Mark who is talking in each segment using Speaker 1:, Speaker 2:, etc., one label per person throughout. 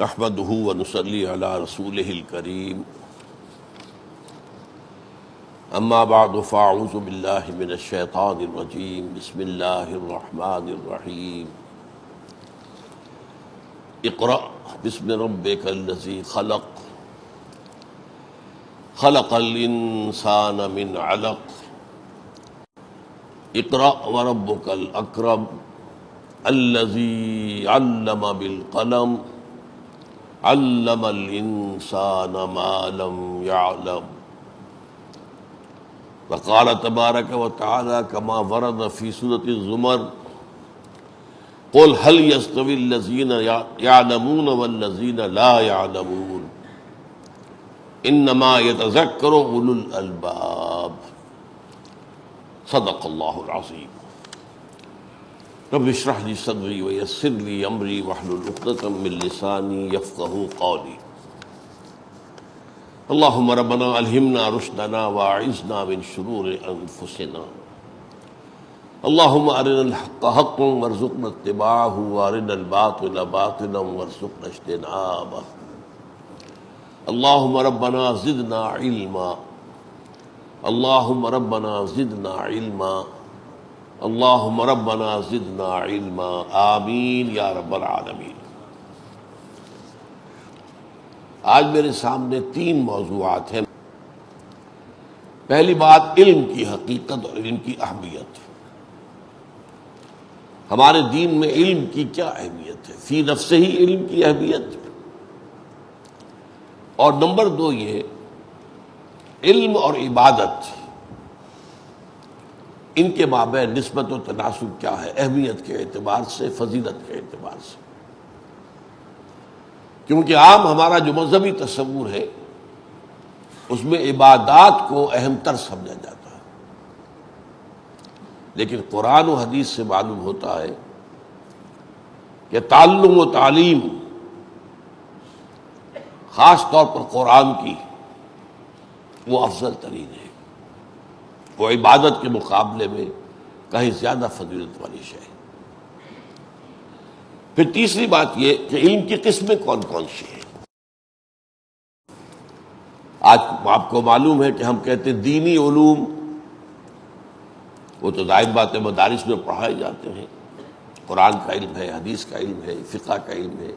Speaker 1: نحمده ونصلي على رسوله الكريم اما بعد فاعوذ بالله من الشيطان الرجيم بسم الله الرحمن الرحيم اقرأ باسم ربك الذي خلق خلق الانسان من علق اقرأ وربك الاکرم الذي علم بالقلم علم الانسان ما لم يعلم وقال تبارک وتعالى كما ورد في سورة الزمر قل هل يستوي الذين يعلمون والذين لا يعلمون انما يتذكر اولو الالباب صدق اللہ العظیم رب اشرح لي صدری ویسر لي امری واحلل عقدۃ من لسانی یفقهوا قولی اللهم ربنا الہمنا رشدنا واعذنا من شرور انفسنا اللهم ارنا الحق حقا وارزقنا اتباعه وارنا الباطل باطلا وارزقنا اجتنابه اللهم ربنا زدنا علما اللهم ربنا زدنا علما اللهم ربنا زدنا علما آمین یا رب العالمین۔ آج میرے سامنے 3 موضوعات ہیں۔ پہلی بات علم کی حقیقت اور علم کی اہمیت۔ ہمارے دین میں علم کی کیا اہمیت ہے، فی نفسہ ہی علم کی اہمیت، اور نمبر 2 یہ علم اور عبادت، ان کے مابین نسبت و تناسب کیا ہے اہمیت کے اعتبار سے، فضیلت کے اعتبار سے۔ کیونکہ عام ہمارا جو مذہبی تصور ہے اس میں عبادات کو اہم تر سمجھا جاتا ہے، لیکن قرآن و حدیث سے معلوم ہوتا ہے کہ تعلم و تعلیم، خاص طور پر قرآن کی، وہ افضل ترین ہے، وہ عبادت کے مقابلے میں کہیں زیادہ فضیلت والی شے ہے۔ پھر تیسری بات یہ کہ علم کی قسمیں کون کون سی ہیں۔ آج آپ کو معلوم ہے کہ ہم کہتے ہیں دینی علوم، وہ تو ظاہر بات ہے مدارس میں پڑھائے جاتے ہیں، قرآن کا علم ہے، حدیث کا علم ہے، فقہ کا علم ہے،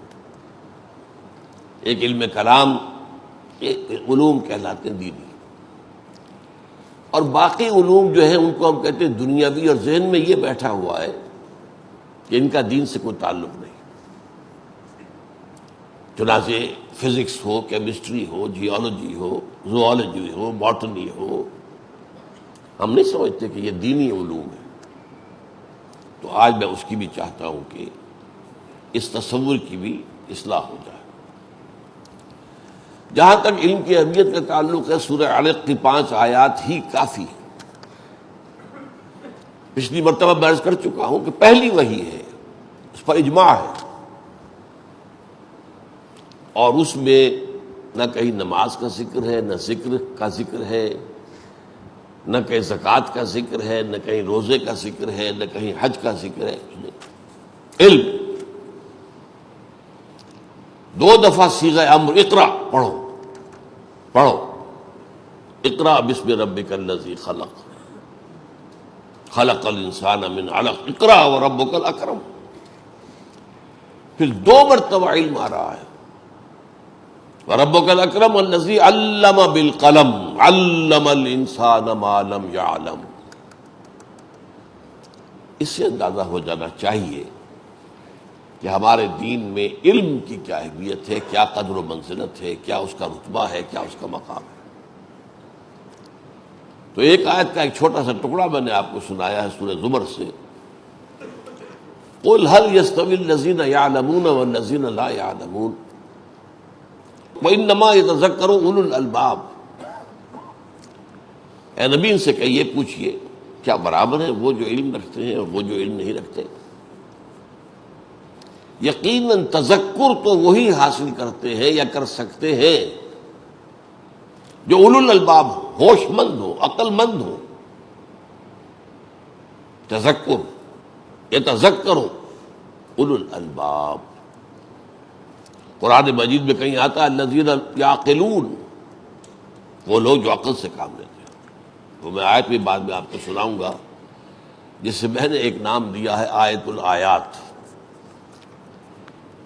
Speaker 1: ایک علم کلام، ایک علوم کہلاتے ہیں دینی، اور باقی علوم جو ہیں ان کو ہم کہتے ہیں دنیاوی، اور ذہن میں یہ بیٹھا ہوا ہے کہ ان کا دین سے کوئی تعلق نہیں۔ چنانچہ فزکس ہو، کیمسٹری ہو، جیولوجی ہو، زوالوجی ہو، باٹنی ہو، ہم نہیں سمجھتے کہ یہ دینی علوم ہے۔ تو آج میں اس کی بھی چاہتا ہوں کہ اس تصور کی بھی اصلاح ہو جائے۔ جہاں تک علم کی اہمیت کا تعلق ہے، سورہ علق کی 5 آیات ہی کافی ہے۔ پچھلی مرتبہ میں عرض کر چکا ہوں کہ پہلی وحی ہے، اس پر اجماع ہے، اور اس میں نہ کہیں نماز کا ذکر ہے، نہ ذکر کا ذکر ہے، نہ کہیں زکوٰۃ کا ذکر ہے، نہ کہیں روزے کا ذکر ہے، نہ کہیں حج کا ذکر ہے۔ علم 2 دفعہ صیغہ امر اقرا، پڑھو پڑھو، اقرا بسم ربک الذی خلق خلق الانسان من علق اقرا وربک الاکرم۔ پھر 2 مرتبہ علم آ رہا ہے، وربک الاکرم الذی علم بالقلم علم الانسان ما لم یعلم۔ اس سے اندازہ ہو جانا چاہیے کہ ہمارے دین میں علم کی کیا اہمیت ہے، کیا قدر و منزلت ہے، کیا اس کا رتبہ ہے، کیا اس کا مقام ہے۔ تو ایک آیت کا ایک چھوٹا سا ٹکڑا میں نے آپ کو سنایا ہے سورہ زمر سے، قل هل يستوي الذين يعلمون والذين لا يعلمون وانما يتذكر اولو الالباب۔ اے نبی ان سے کہیے، پوچھئے، کیا برابر ہے وہ جو علم رکھتے ہیں اور وہ جو علم نہیں رکھتے؟ یقیناً تذکر تو وہی حاصل کرتے ہیں یا کر سکتے ہیں جو اولو الالباب ہو، ہوش مند ہو، عقل مند ہو۔ تذکر یتذکر اولو الالباب۔ قرآن مجید میں کہیں آتا ہے الذین یعقلون، وہ لوگ جو عقل سے کام لیتے ہیں. وہ میں آیت بھی بعد میں آپ کو سناؤں گا، جس سے میں نے ایک نام دیا ہے آیت الآیات.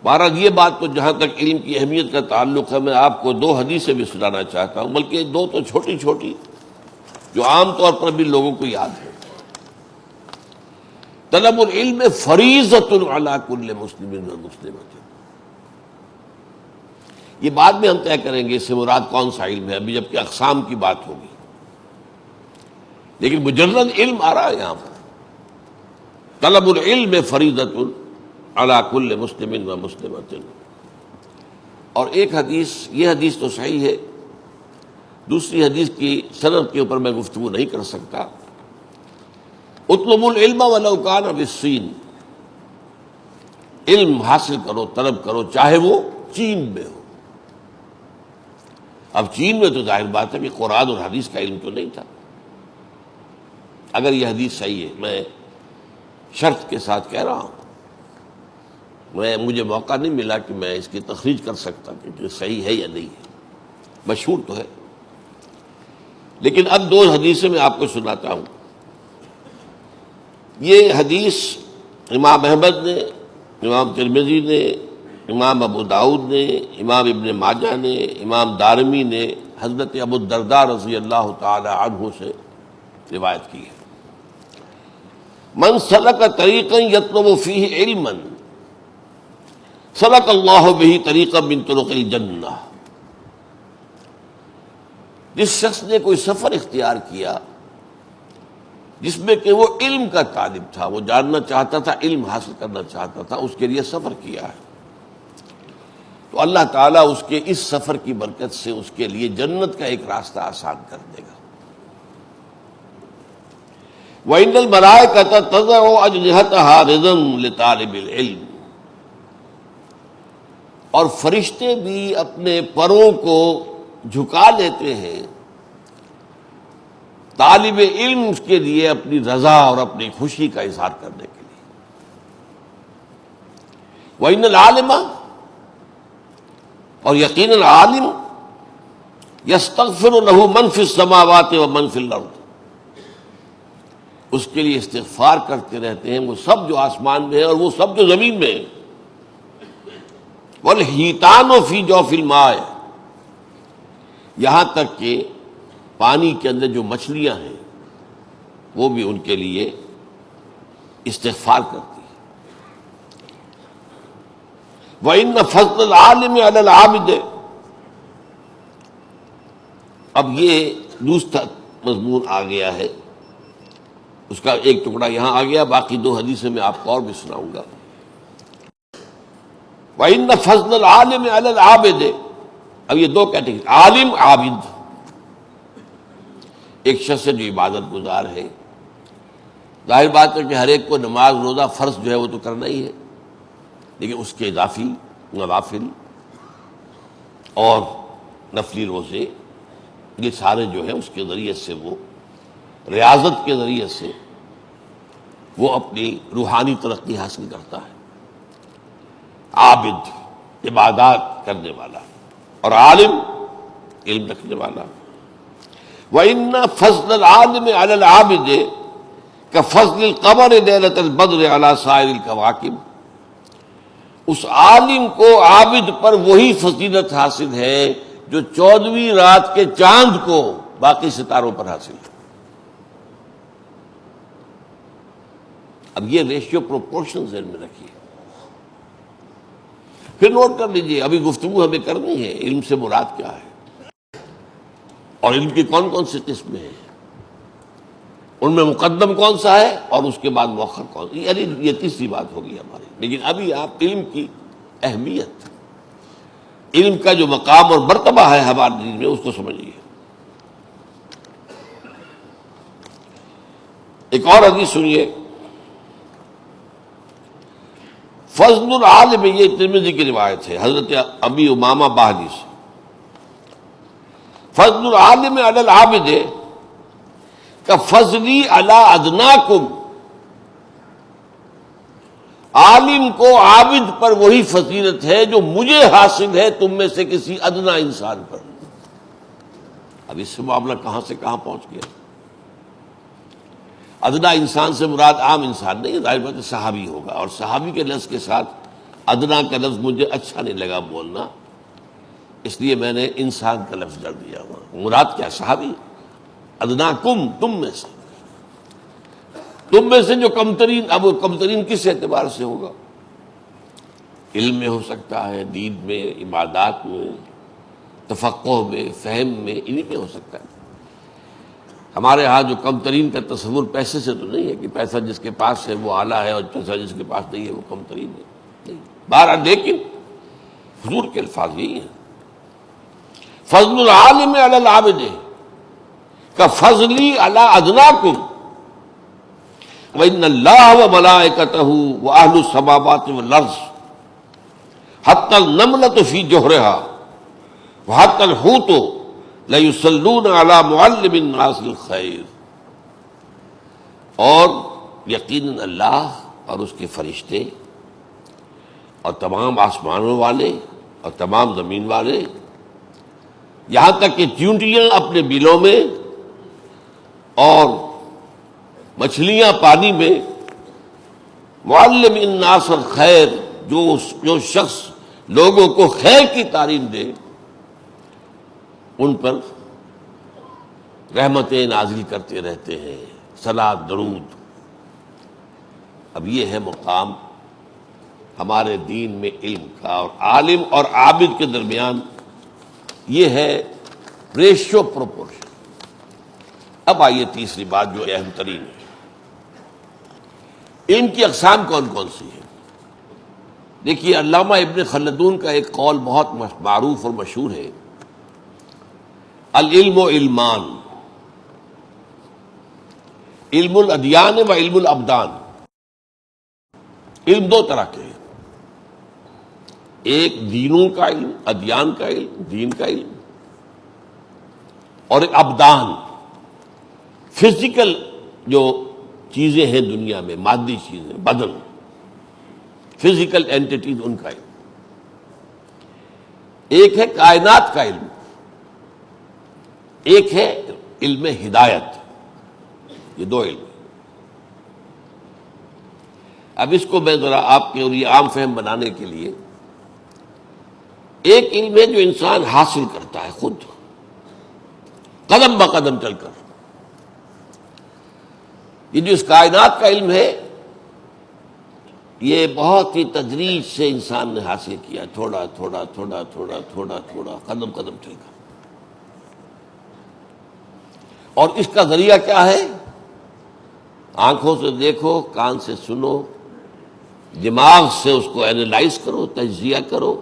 Speaker 1: بہرحال یہ بات تو جہاں تک علم کی اہمیت کا تعلق ہے، میں آپ کو 2 حدیثیں بھی سنانا چاہتا ہوں، بلکہ 2 تو چھوٹی چھوٹی جو عام طور پر بھی لوگوں کو یاد ہے. طلب العلم فریضۃ علی کل مسلم و مسلمۃ. یہ بعد میں ہم طے کریں گے اس سے مراد کون سا علم ہے، ابھی جبکہ اقسام کی بات ہوگی، لیکن مجرد علم آ رہا ہے یہاں پر. طلب العلم فریضۃ علی کل مسلم و مسلمۃ. اور ایک حدیث، یہ حدیث تو صحیح ہے، دوسری حدیث کی سند کے اوپر میں گفتگو نہیں کر سکتا. اطلب العلم ولو کان بالصین، علم حاصل کرو، طلب کرو، چاہے وہ چین میں ہو. اب چین میں تو ظاہر بات ہے کہ قرآن اور حدیث کا علم تو نہیں تھا. اگر یہ حدیث صحیح ہے، میں شرط کے ساتھ کہہ رہا ہوں، مجھے موقع نہیں ملا کہ میں اس کی تخریج کر سکتا کہ صحیح ہے یا نہیں ہے، مشہور تو ہے. لیکن اب 2 حدیثیں میں آپ کو سناتا ہوں. یہ حدیث امام احمد نے، امام ترمذی نے، امام ابو داؤد نے، امام ابن ماجہ نے، امام دارمی نے حضرت ابو الدرداء رضی اللہ تعالی عنہ سے روایت کی ہے. من سلک طریقا یطلب فیہ علما سلک اللہ بہ طریقا من طرق الجنہ. جس شخص نے کوئی سفر اختیار کیا جس میں کہ وہ علم کا طالب تھا، وہ جاننا چاہتا تھا، علم حاصل کرنا چاہتا تھا، اس کے لیے سفر کیا ہے، تو اللہ تعالیٰ اس کے اس سفر کی برکت سے اس کے لیے جنت کا ایک راستہ آسان کر دے گا. وَإِنَّ الْمَلَائِكَةَ تَضَعُ أَجْنِحَتَهَا رِضًا لِطَالِبِ الْعِلْمِ. اور فرشتے بھی اپنے پروں کو جھکا لیتے ہیں طالب علم اس کے لیے اپنی رضا اور اپنی خوشی کا اظہار کرنے کے لیے. وَإِنَّ الْعَالِمَ، اور یقیناً عالم، یستغفر لہ من فی السماوات و من فی الارض، اس کے لیے استغفار کرتے رہتے ہیں وہ سب جو آسمان میں ہیں اور وہ سب جو زمین میں ہیں. والحیتان فی جوف الماء، یہاں تک کہ پانی کے اندر جو مچھلیاں ہیں وہ بھی ان کے لیے استغفار کرتی ہیں. وَإِنَّ فَضْلَ الْعَالِمِ عَلَى الْعَابِدِ. اب یہ دوسرا مضمون آ گیا ہے، اس کا ایک ٹکڑا یہاں آ گیا، باقی 2 حدیثیں میں آپ کو اور بھی سناؤں گا. وَإِنَّ فَضْلَ الْعَالِمِ عَلَى الْعَابِدِ. اب یہ 2 کیٹیگری، عالم، عابد. ایک شخص جو عبادت گزار ہے، ظاہر بات ہے کہ ہر ایک کو نماز روزہ فرض جو ہے وہ تو کرنا ہی ہے، لیکن اس کے اضافی نوافل اور نفلی روزے، یہ سارے جو ہیں اس کے ذریعے سے وہ ریاضت کے ذریعے سے وہ اپنی روحانی ترقی حاصل کرتا ہے. عابد عبادات کرنے والا، اور عالم علم رکھنے والا. وَإِنَّ فَضْلَ الْعَالِمِ عَلَى الْعَابِدِ كَفَضْلِ الْقَمَرِ لَيْلَةَ الْبَدْرِ عَلَى سَائِرِ الْكَوَاكِبِ. اس عالم کو عابد پر وہی فضیلت حاصل ہے جو 14ویں رات کے چاند کو باقی ستاروں پر حاصل ہے. اب یہ ریشیو پروپورشن ذہن میں رکھیے. پھر نوٹ کر لیجئے، ابھی گفتگو ہمیں کرنی ہے علم سے مراد کیا ہے اور علم کی کون کون سی قسمیں ہیں، ان میں مقدم کون سا ہے اور اس کے بعد مؤخر کون سا. یعنی یہ تیسری بات ہوگی ہماری. لیکن ابھی آپ علم کی اہمیت، علم کا جو مقام اور مرتبہ ہے ہمارے دین میں، اس کو سمجھیے. ایک اور حدیث سنیے. فضل العالم، یہ ترمذی کی روایت ہے حضرت ابی امامہ باہلی سے. فضل العالم علی العابد کفضلی علی ادناکم عالم کو عابد پر وہی فضیلت ہے جو مجھے حاصل ہے تم میں سے کسی ادنا انسان پر. اب اس سے معاملہ کہاں سے کہاں پہنچ گیا. ادنا انسان سے مراد عام انسان نہیں، ظاہر بات ہے صحابی ہوگا، اور صحابی کے لفظ کے ساتھ ادنا کا لفظ مجھے اچھا نہیں لگا بولنا، اس لیے میں نے انسان کا لفظ ڈال دیا ہوا. مراد کیا؟ صحابی. ادنا کم، تم میں سے، تم میں سے جو کمترین. اب وہ کمترین کس اعتبار سے ہوگا؟ علم میں ہو سکتا ہے، دین میں، عبادات میں، تفقہ میں، فہم میں، انہی میں ہو سکتا ہے. ہمارے ہاں جو کم ترین کا تصور پیسے سے تو نہیں ہے کہ پیسہ جس کے پاس ہے وہ اعلیٰ ہے اور پیسہ جس کے پاس نہیں ہے وہ کم ترین ہے، نہیں. بہرحال لیکن حضور کے الفاظ یہی ہیں، فضل العالم علی العابد کفضلی علی ادناکم وان اللہ وملائکتہ واہل السماوات والارض حتی النملۃ فی جحرہا وحتی الحوت لَيُصَلُّونَ عَلَى مُعَلِّمِ النَّاسِ الْخَيْرِ. اور یقیناً اللہ اور اس کے فرشتے اور تمام آسمانوں والے اور تمام زمین والے، یہاں تک کہ چیونٹیاں اپنے بلوں میں اور مچھلیاں پانی میں، معلم الناس الخیر، جو شخص لوگوں کو خیر کی تعلیم دے، ان پر رحمتیں نازل کرتے رہتے ہیں، صلاۃ درود. اب یہ ہے مقام ہمارے دین میں علم کا، اور عالم اور عابد کے درمیان یہ ہے ریشو پروپورشن. اب آئیے تیسری بات جو اہم ترین ہے، علم کی اقسام کون کون سی ہیں. دیکھیے علامہ ابن خلدون کا ایک قول بہت معروف اور مشہور ہے، العلم علمان، علم الادیان و علم الابدان. علم دو طرح کے ہیں، ایک دینوں کا علم، ادیان کا علم، دین کا علم، اور ایک ابدان، فزیکل جو چیزیں ہیں دنیا میں، مادی چیزیں، بدن، فزیکل اینٹیٹیز، ان کا علم. ایک ہے کائنات کا علم، ایک ہے علم ہدایت. یہ دو علم. اب اس کو میں ذرا آپ کے لیے عام فہم بنانے کے لیے، ایک علم ہے جو انسان حاصل کرتا ہے خود قدم بقدم چل کر. یہ جو اس کائنات کا علم ہے یہ بہت ہی تدریج سے انسان نے حاصل کیا، تھوڑا تھوڑا تھوڑا تھوڑا تھوڑا تھوڑا، قدم قدم چل کر. اور اس کا ذریعہ کیا ہے؟ آنکھوں سے دیکھو، کان سے سنو، دماغ سے اس کو اینالائز کرو، تجزیہ کرو،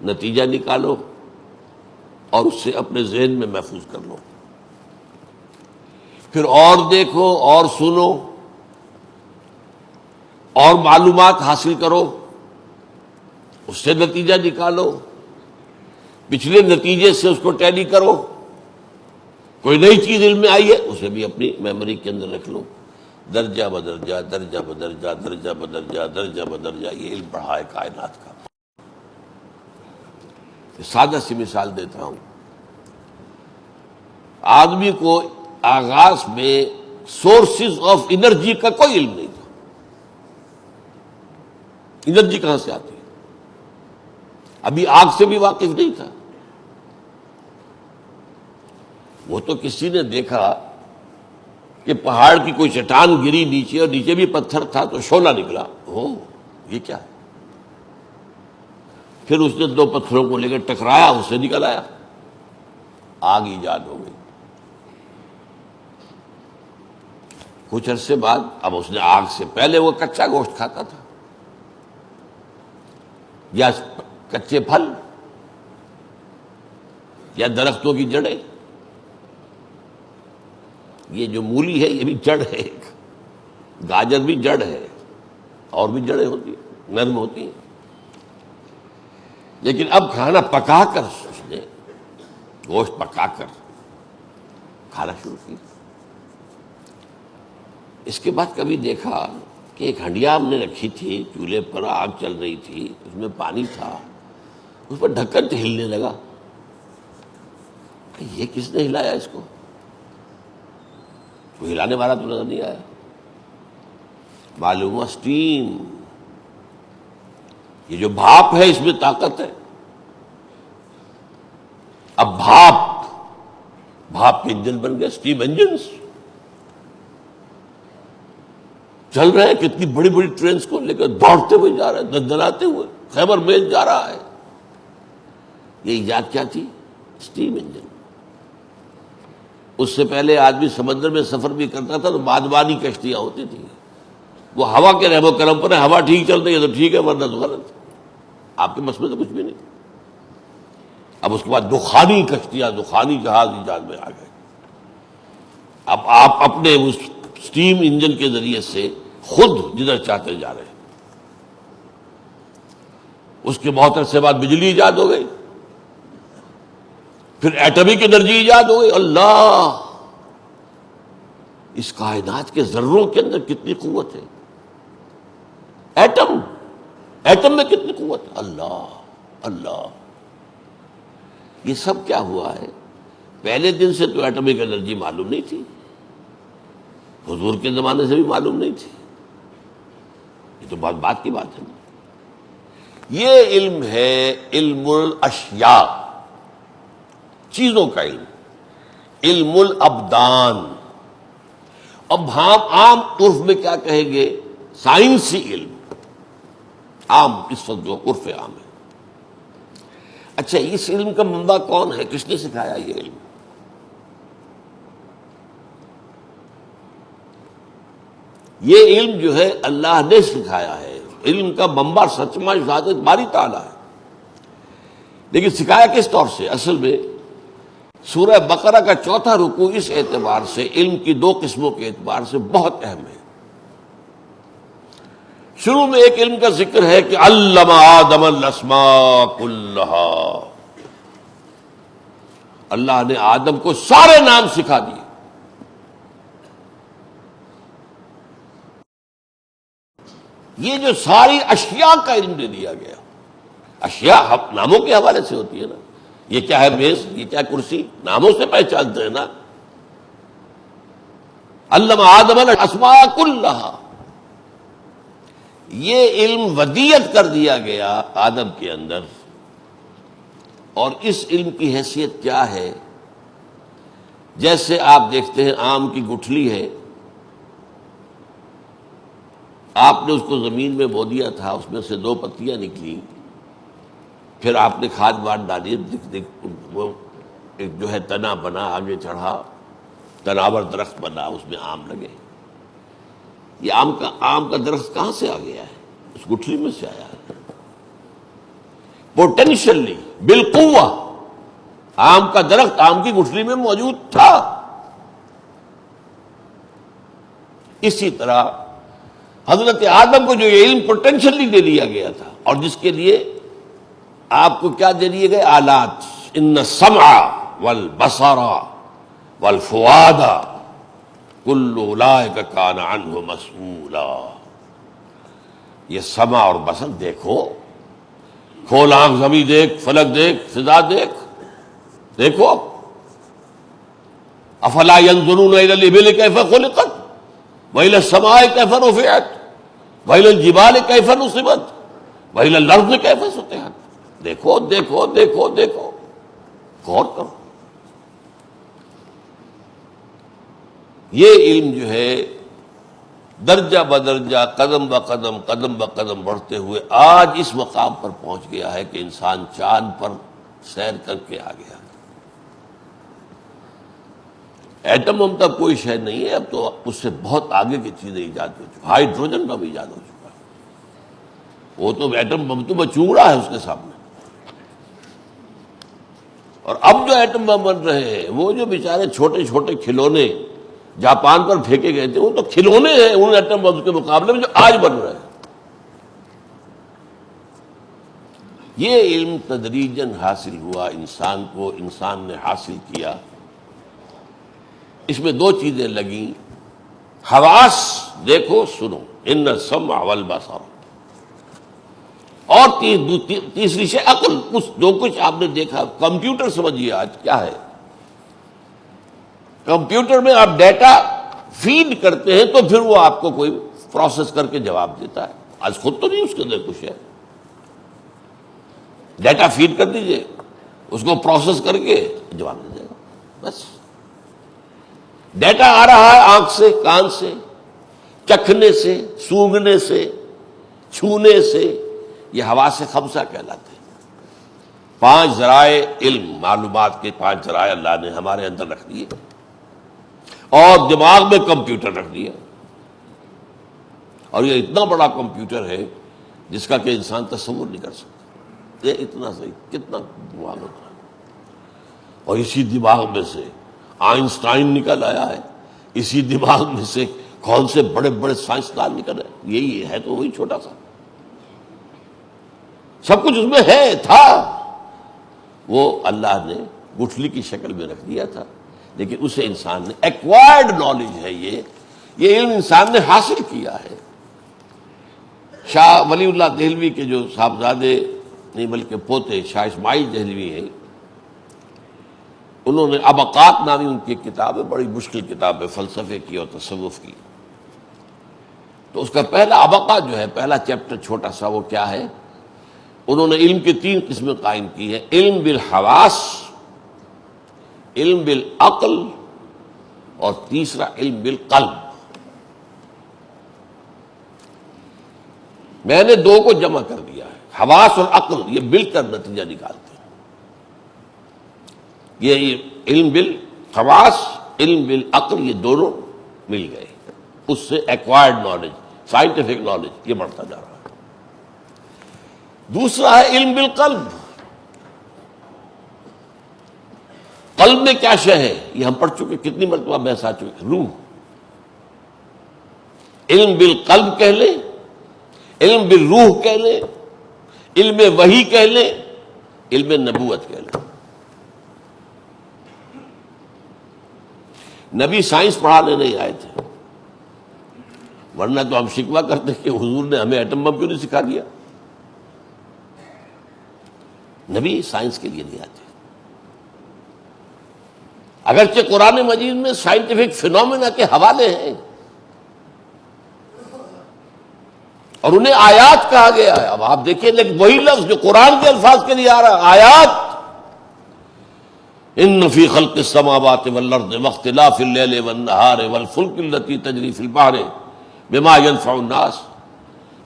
Speaker 1: نتیجہ نکالو، اور اس سے اپنے ذہن میں محفوظ کر لو. پھر اور دیکھو، اور سنو، اور معلومات حاصل کرو، اس سے نتیجہ نکالو، پچھلے نتیجے سے اس کو ٹیلی کرو. کوئی نئی چیز علم میں آئی ہے اسے بھی اپنی میموری کے اندر رکھ لو، درجہ بدرجہ، درجہ بدرجہ، درجہ بدرجہ، درجہ بدرجہ. یہ علم پڑھا ہے کائنات کا. سادہ سی مثال دیتا ہوں. آدمی کو آغاز میں سورسز آف انرجی کا کوئی علم نہیں تھا. انرجی کہاں سے آتی ہے؟ ابھی آگ سے بھی واقف نہیں تھا. وہ تو کسی نے دیکھا کہ پہاڑ کی کوئی چٹان گری نیچے اور نیچے بھی پتھر تھا تو شعلہ نکلا. یہ کیا ہے؟ پھر اس نے دو پتھروں کو لے کر ٹکرایا، اس سے نکل آیا، آگ ایجاد ہو گئی. کچھ عرصے بعد اب اس نے آگ سے پہلے وہ کچا گوشت کھاتا تھا یا کچے پھل یا درختوں کی جڑیں. یہ جو مولی ہے یہ بھی جڑ ہے، ایک گاجر بھی جڑ ہے، اور بھی جڑیں ہوتی ہیں، نرم ہوتی ہیں. لیکن اب کھانا پکا کر اس نے گوشت پکا کر کھانا شروع کیا. اس کے بعد کبھی دیکھا کہ ایک ہنڈیا ہم نے رکھی تھی چولہے پر، آگ چل رہی تھی، اس میں پانی تھا، اس پر ڈھکن ہلنے لگا، کہ یہ کس نے ہلایا اس کو؟ تو ہلانے والا تو نظر نہیں آیا، معلوم ہوا اسٹیم، یہ جو بھاپ ہے اس میں طاقت ہے۔ اب بھاپ کے انجن بن گئے، اسٹیم انجنز چل رہے ہیں، کتنی بڑی بڑی ٹرینز کو لے کر دوڑتے ہوئے جا رہے ہیں، دندناتے ہوئے، خیبر میل جا رہا ہے۔ یہ ایجاد کیا تھی؟ Steam engine. اس سے پہلے آدمی سمندر میں سفر بھی کرتا تھا تو بادبانی کشتیاں ہوتی تھیں، وہ ہوا کے رحم و کرم پر ہے، ہوا ٹھیک چل رہی ہے تو ٹھیک ہے، ورنہ تو غلط، آپ کے بس میں تو کچھ بھی نہیں۔ اب اس کے بعد دخانی کشتیاں، دخانی جہاز ایجاد میں آ گئے۔ اب آپ اپنے اس اسٹیم انجن کے ذریعے سے خود جدھر چاہتے جا رہے ہیں۔ اس کے بہت عرصے بعد بجلی ایجاد ہو گئی، پھر ایٹمک انرجی ایجاد ہو گئی۔ اللہ، اس کائنات کے ذروں کے اندر کتنی قوت ہے، ایٹم میں کتنی قوت ہے، اللہ۔ یہ سب کیا ہوا ہے؟ پہلے دن سے تو ایٹمک انرجی معلوم نہیں تھی، حضور کے زمانے سے بھی معلوم نہیں تھی، یہ تو بہت بات کی بات ہے نا۔ یہ علم ہے علم الاشیاء، چیزوں کا علم، علم الابدان۔ اب ہم عام عرف میں کیا کہیں گے؟ سائنسی علم، عام اس وقت جو عرف عام ہے۔ اچھا، اس علم کا منبع کون ہے؟ کس نے سکھایا یہ علم؟ یہ علم جو ہے اللہ نے سکھایا ہے، علم کا منبع سچما ذات باری تعالیٰ ہے، لیکن سکھایا کس طور سے؟ اصل میں سورہ بقرہ کا 4واں رکوع اس اعتبار سے علم کی 2 قسموں کے اعتبار سے بہت اہم ہے۔ شروع میں ایک علم کا ذکر ہے کہ علم آدم الاسماء کلھا، اللہ نے آدم کو سارے نام سکھا دیے۔ یہ جو ساری اشیاء کا علم دے دیا گیا، اشیاء ناموں کے حوالے سے ہوتی ہے نا، یہ کیا ہے میز، یہ کیا کرسی، ناموں سے پہچانتے ہیں نا۔ علم آدم الاسماء کلھا، یہ علم ودیت کر دیا گیا آدم کے اندر، اور اس علم کی حیثیت کیا ہے؟ جیسے آپ دیکھتے ہیں آم کی گٹھلی ہے، آپ نے اس کو زمین میں بو دیا تھا، اس میں سے 2 پتیاں نکلی، پھر آپ نے کھاد واد ڈالی، وہ ایک جو ہے تنا بنا، آگے چڑھا، تناور درخت بنا، اس میں آم لگے۔ یہ آم کا درخت کہاں سے آ گیا ہے؟ اس گٹھلی میں سے آیا ہے، پوٹینشلی، بالقوہ۔ آم کا درخت آم کی گٹھلی میں موجود تھا۔ اسی طرح حضرت آدم کو جو یہ علم پوٹینشلی دے دیا گیا تھا، اور جس کے لیے آپ کو کیا دے دیے گئے؟ آلات، ان السمع والبصر والفؤاد کل اولئک کان عنہ مسئولا۔ یہ سمع اور بصر دیکھو، کھول آنکھ، زمین دیکھ، فلک دیکھ، فضا دیکھو۔ افلا ينظرون الى الابل كيف خلقت والى السماء كيف رفعت والى الجبال كيف نصبت والى الارض كيف سطحت۔ دیکھو دیکھو دیکھو دیکھو، غور کرو۔ یہ علم جو ہے درجہ بدرجہ، قدم بقدم، قدم بقدم بڑھتے ہوئے آج اس مقام پر پہنچ گیا ہے کہ انسان چاند پر سیر کر کے آ گیا۔ ایٹم ہم تک کوئی شے نہیں ہے، اب تو اس سے بہت آگے کی چیزیں ایجاد ہو چکی، ہائیڈروجن کا بھی ایجاد ہو چکا ہے، وہ تو ایٹم بم تو بچونگڑا ہے اس کے سامنے۔ اور اب جو ایٹم بم بن رہے ہیں، وہ جو بیچارے چھوٹے چھوٹے کھلونے جاپان پر پھینکے گئے تھے، وہ تو کھلونے ہیں ان ایٹم بم کے مقابلے میں جو آج بن رہے ہیں۔ یہ علم تدریجاً حاصل ہوا انسان کو، انسان نے حاصل کیا۔ اس میں 2 چیزیں لگیں، حواس دیکھو سنو، ان السمع والبصر. اور تیسری شے عقل. جو کچھ آپ نے دیکھا, کمپیوٹر سمجھیے آج کیا ہے. کمپیوٹر میں آپ ڈیٹا فیڈ کرتے ہیں تو پھر وہ آپ کو کوئی پروسیس کر کے جواب دیتا ہے. آج خود تو نہیں اس کے اندر کچھ ہے. ڈیٹا فیڈ کر دیجئے, اس کو پروسیس کر کے جواب دے دے گا. بس ڈیٹا آ رہا ہے آنکھ سے, کان سے, چکھنے سے, سونگھنے سے, چھونے سے. یہ حواس خمسہ کہلاتے ہیں. 5 ذرائع علم, معلومات کے 5 ذرائع اللہ نے ہمارے اندر رکھ دیے, اور دماغ میں کمپیوٹر رکھ دیا. اور یہ اتنا بڑا کمپیوٹر ہے جس کا کہ انسان تصور نہیں کر سکتا. یہ اتنا صحیح کتنا دماغ ہوتا ہے. اور اسی دماغ میں سے آئنسٹائن نکل آیا ہے, اسی دماغ میں سے کون سے بڑے بڑے سائنسدان نکل آئے. یہی ہے تو وہی چھوٹا سا, سب کچھ اس میں ہے تھا. وہ اللہ نے گٹھلی کی شکل میں رکھ دیا تھا, لیکن اسے انسان نے ایکوائرڈ نالج ہے. یہ علم انسان نے حاصل کیا ہے. شاہ ولی اللہ دہلوی کے جو صاحبزادے نہیں بلکہ پوتے شاہ اسماعیل دہلوی ہیں, انہوں نے ابقات نامی ان کی کتاب ہے, بڑی مشکل کتاب ہے فلسفے کی اور تصوف کی. تو اس کا پہلا ابقہ جو ہے, پہلا چیپٹر چھوٹا سا, وہ کیا ہے, انہوں نے علم کی 3 قسمیں قائم کی ہیں. علم بالحواس, علم بالعقل, اور تیسرا علم بالقلب. میں نے 2 کو جمع کر دیا ہے. حواس اور عقل یہ مل کر نتیجہ نکالتے ہیں. یہ علم بالحواس, علم بالعقل, یہ دونوں مل گئے. اس سے ایکوائرڈ نالج, سائنٹیفک نالج, یہ بڑھتا جا رہا ہے. دوسرا ہے علم بالقلب. قلب میں کیا شے ہے, یہ ہم پڑھ چکے, کتنی مرتبہ بحث آ چکے. روح. علم بالقلب کہہ لیں, علم بالروح کہہ لیں, علم وحی کہہ لیں, علم نبوت کہہ لیں. نبی سائنس پڑھانے نہیں آئے تھے, ورنہ تو ہم شکوہ کرتے کہ حضور نے ہمیں ایٹم بم کیوں نہیں سکھا دیا. نبی سائنس کے لیے نہیں آتے. اگرچہ قرآن مجید میں سائنٹیفک فینومینا کے حوالے ہیں, اور انہیں آیات کہا گیا ہے. اب آپ دیکھیں, لیکن وہی لفظ جو قرآن کے الفاظ کے لیے آ رہا ہے, آیات. ان فی خلق السماوات والارض واختلاف اللیل والنہار والفلک التی تجری فی البحر بما ينفع الناس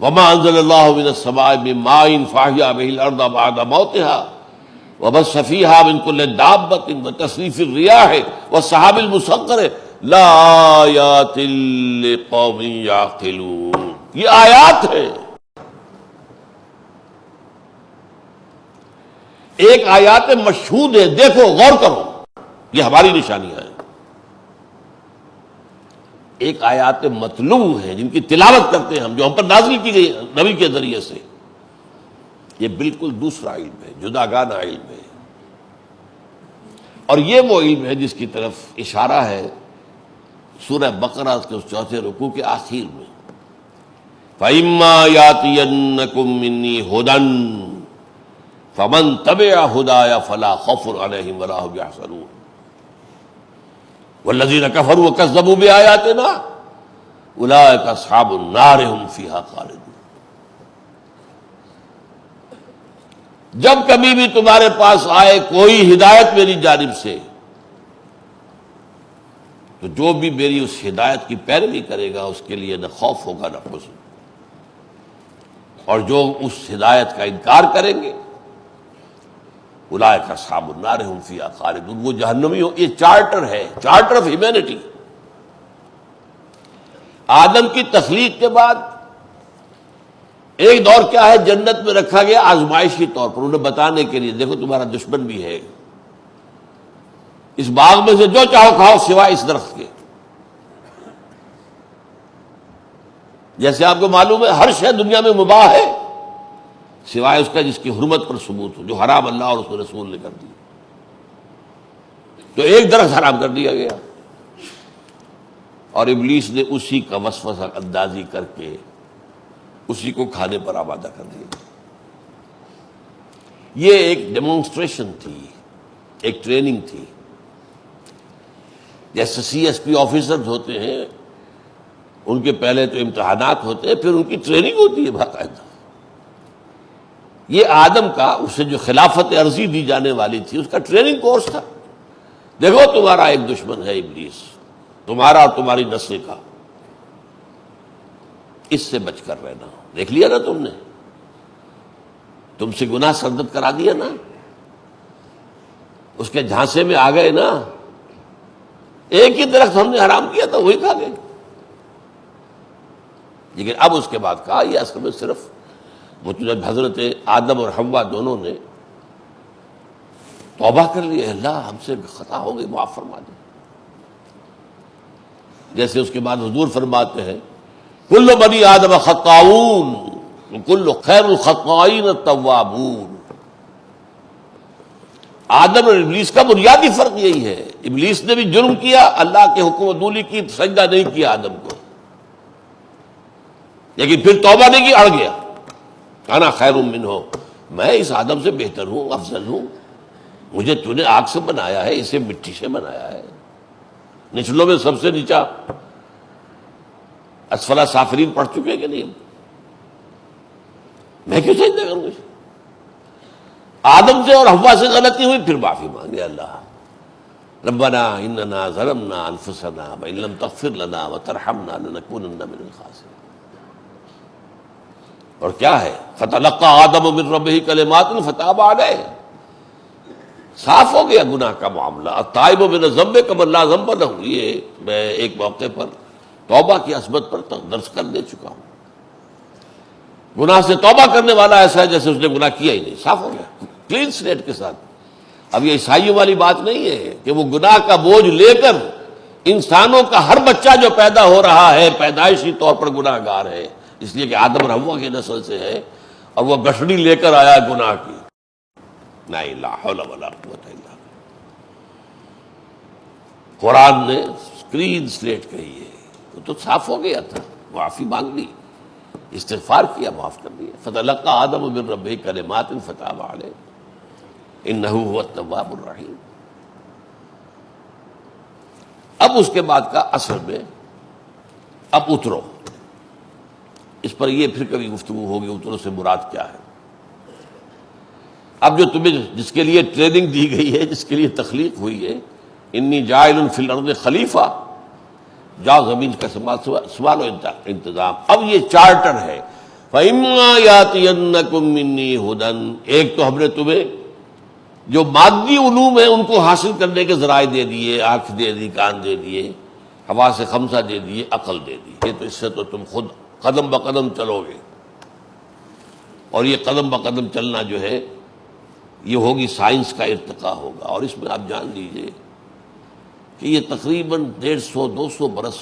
Speaker 1: وما انزل اللہ من السماء من ماء فاحیا به الارض بعد موتها وبث فیہا من کل دابۃ وتصریف الریاح والسحاب المسخر لآیات لقوم یعقلون. یہ آیات ہے. ایک آیات مشہود ہے, دیکھو غور کرو, یہ ہماری نشانیاں ہیں. ایک آیات مطلوع ہیں جن کی تلاوت کرتے ہیں ہم, جو ہم پر نازل کی گئی نبی کے ذریعے سے. یہ بالکل دوسرا علم ہے, جداگانہ علم ہے. اور یہ وہ علم ہے جس کی طرف اشارہ ہے سورہ بقرہ کے اس 4 رکوع کے آخر میں. فَإِمَّا يَأْتِيَنَّكُم مِّنِّي هُدًى فَمَن تَبِعَ هُدَايَ فَلَا خَوْفٌ عَلَيْهِمْ وَلَا هُمْ يَحْزَنُونَ وَالَّذِينَ كَفَرُوا وَكَذَّبُوا بِآيَاتِنَا أُولَٰئِكَ أَصْحَابُ النَّارِ هُمْ فِيهَا خَالِدُونَ. جب کبھی بھی تمہارے پاس آئے کوئی ہدایت میری جانب سے, تو جو بھی میری اس ہدایت کی پیروی کرے گا اس کے لیے نہ خوف ہوگا نہ حزن, اور جو اس ہدایت کا انکار کریں گے اولئک اصحاب النار هم فیہا خالدون, وہ جہنمی ہو. یہ چارٹر ہے, چارٹر آف ہیومینٹی. آدم کی تخلیق کے بعد ایک دور کیا ہے, جنت میں رکھا گیا آزمائشی طور پر, انہیں بتانے کے لیے دیکھو تمہارا دشمن بھی ہے, اس باغ میں سے جو چاہو کھاؤ سوائے اس درخت کے. جیسے آپ کو معلوم ہے ہر شے دنیا میں مباح ہے سوائے اس کا جس کی حرمت پر ثبوت ہو, جو حرام اللہ اور اس کے رسول نے کر دی. تو ایک درخت حرام کر دیا گیا, اور ابلیس نے اسی کا وسوسہ اندازی کر کے اسی کو کھانے پر آمادہ کر دیا۔ یہ ایک ڈیمونسٹریشن تھی، ایک ٹریننگ تھی۔ جیسے سی ایس پی آفیسرز ہوتے ہیں، ان کے پہلے تو امتحانات ہوتے ہیں، پھر ان کی ٹریننگ ہوتی ہے باقاعدہ۔ یہ آدم کا اسے جو خلافت عرضی دی جانے والی تھی اس کا ٹریننگ کورس تھا۔ دیکھو تمہارا ایک دشمن ہے ابلیس، تمہارا اور تمہاری نسل کا، اس سے بچ کر رہنا۔ دیکھ لیا نا تم نے، تم سے گناہ سرزد کرا دیا نا، اس کے جھانسے میں آ گئے نا، ایک ہی درخت ہم نے حرام کیا تھا وہی کھا گئے۔ لیکن اب اس کے بعد کہا یہ اصل میں صرف وہ جب حضرت آدم اور حوا دونوں نے توبہ کر لی، اللہ ہم سے خطا ہو گئی، معاف فرما دے۔ جیسے اس کے بعد حضور فرماتے ہیں کل بنی آدم خطاؤون کل خیر الخطائین التوابون۔ آدم اور ابلیس کا بنیادی فرق یہی ہے، ابلیس نے بھی جرم کیا، اللہ کے حکم عدولی کی سجدہ نہیں کیا آدم کو، لیکن پھر توبہ نہیں کی، اڑ گیا، انا خیر منہ، میں اس آدم سے بہتر ہوں، افضل ہوں، مجھے تو نے آگ سے بنایا ہے، اسے مٹی سے بنایا ہے، نچلوں میں سب سے نیچا اسفل سافلین پڑھ چکے کہ نہیں، میں کیوں سجدہ کروں گا؟ آدم سے اور حوا سے غلطی ہوئی، پھر معافی مانگے، اللہ ربنا اننا ظلمنا انفسنا وان لم تغفر لنا وترحمنا لنكونن من الخاسرین۔ اور کیا ہے فتلقى آدم من ربه کلمات فتاب علیہ، صاف ہو گیا گناہ کا معاملہ۔ التائب من الذنب کمن لا ذنب له، یہ میں ایک موقع پر توبہ کی عصمت پر درس کر دے چکا ہوں۔ گناہ سے توبہ کرنے والا ایسا ہے جیسے اس نے گناہ کیا ہی نہیں، صاف ہو گیا کلین سلیٹ کے ساتھ۔ اب یہ عیسائیوں والی بات نہیں ہے کہ وہ گناہ کا بوجھ لے کر، انسانوں کا ہر بچہ جو پیدا ہو رہا ہے پیدائشی طور پر گناہ گار ہے، اس لیے کہ آدم اور حوا کی نسل سے ہے، اور وہ گٹھڑی لے کر آیا گناہ کی۔ لا حول ولا قوت الا باللہ۔ قرآن نے کلین سلیٹ کہی ہے، وہ تو صاف ہو گیا تھا، معافی مانگ لی، استغفار کیا، معاف کر دیا۔ فتلقى آدم من ربه کلمات فتاب علیہ انہ هو التواب الرحیم۔ اب اس کے بعد کا اصل میں اب اترو، اس پر یہ پھر کبھی گفتگو ہوگی، اترو سے مراد کیا ہے۔ اب جو تمہیں جس کے لیے ٹریننگ دی گئی ہے، جس کے لیے تخلیق ہوئی ہے، انی جاعل فی الارض خلیفہ، جاؤ زمین کا سوال و انتظام۔ اب یہ چارٹر ہے، فَإِمَّا يَأْتِيَنَّكُم مِّنِّي هُدًى، ایک تو ہم نے تمہیں جو مادی علوم ہیں ان کو حاصل کرنے کے ذرائع دے دیے، آنکھ دے دی، کان دے دیے، حواس خمسہ دے دیے، عقل دے دی، یہ تو اس سے تو تم خود قدم بقدم چلو گے، اور یہ قدم بقدم چلنا جو ہے یہ ہوگی سائنس کا ارتقاء ہوگا۔ اور اس میں آپ جان لیجئے کہ یہ تقریباً 150-200 برس